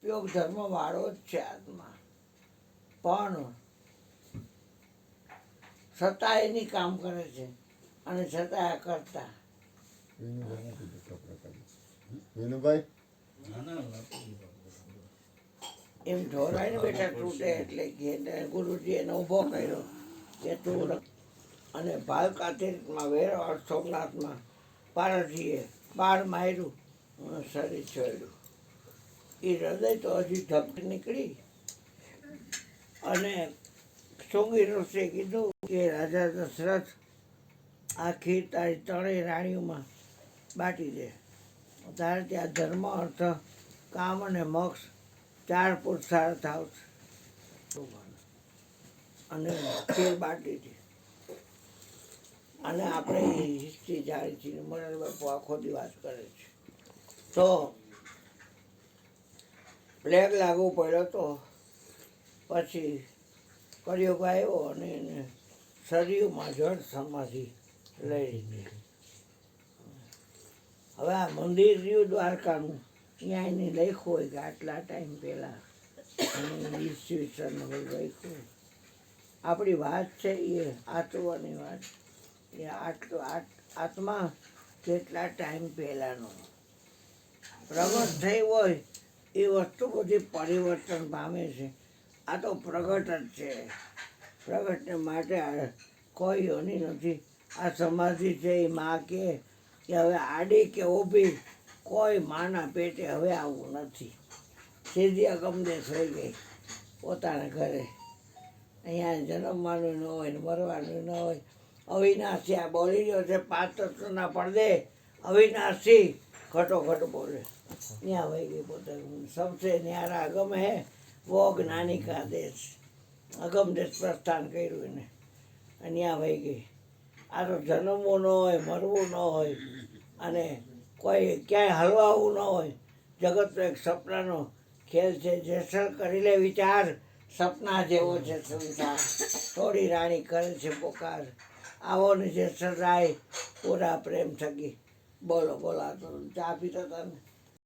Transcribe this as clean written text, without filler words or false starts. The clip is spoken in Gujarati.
ઉપયોગ ધર્મ વાળો જ છે આત્મા, પણ છતાં એની કામ કરે છે અને છતાં આ કરતા. વિનુભાઈ એમ ઢોરાઈને બેઠા તૂટે એટલે કે ગુરુજી એને ઊભો કર્યો કે તું અને ભાલ કાતરીમાં વેરાવળ સોમનાથમાં પારસીએ બાર માર્યું શરીર છોડ્યું. એ હૃદય તો હજી ધક નીકળી અને સોંગી ઋષિએ કીધું કે રાજા દશરથ આ ખીર તારી ત્રણેય રાણીઓમાં બાટી દે. તારે ત્યાં ધર્મ અર્થ કામ અને મોક્ષ 4 પુરુષાર્થ આવશે. અને ખીર બાટી હતી. અને આપણે હિસ્ટ્રી જાણી છીએ, મોરારી બાપુ આખો દિવસ કરે છે. તો પ્લેગ લાગુ પડ્યો તો પછી કળિયુગ આવ્યો અને એને સરયુમાં જળ સમાધિ લઈ લીધી. હવે આ મંદિર રહ્યું દ્વારકાનું, ત્યાં એને લખ્યું હોય કે આટલા ટાઈમ પહેલાં ઈસવીસન લખ્યું હોય. આપણી વાત છે એ આત્માની વાત, એ આત્મા કેટલા ટાઈમ પહેલાંનો પ્રગટ થઈ હોય એ વસ્તુ બધી પરિવર્તન પામે છે. આ તો પ્રગટ જ છે. પ્રગટને માટે કોઈ યોની નથી. આ સમાધિ છે એ માં કે હવે આડી કે ઊભી કોઈ માના પેટે હવે આવવું નથી. સીધી અગમદેશ થઈ ગઈ પોતાના ઘરે. અહીંયા જન્મવાનું ન હોય ને મરવાનું ન હોય. અવિનાશી આ બોલી રહ્યો છે 5 તત્વના પડદે અવિનાશી ઘટોઘટ બોલે. ત્યાં વહી ગઈ પોતે. સબસે ન્યારા અગમ હે વો જ્ઞાની કા દેશ. અગમ દેશ પ્રસ્થાન કર્યું એને અને ત્યાં વહી ગઈ. આ તો જન્મવું ન હોય, મરવું ન હોય અને કોઈ ક્યાંય હલવાવું ન હોય. જગતનો એક સપનાનો ખેલ છે. જેસલ કરી લે વિચાર, સપના જેવો છે સંસાર. થોડી રાણી કરે છે પોકાર, આવો ને જેસલ રાય પૂરા પ્રેમ થકી. બોલો બોલો. તો ચા પીતા હતા ને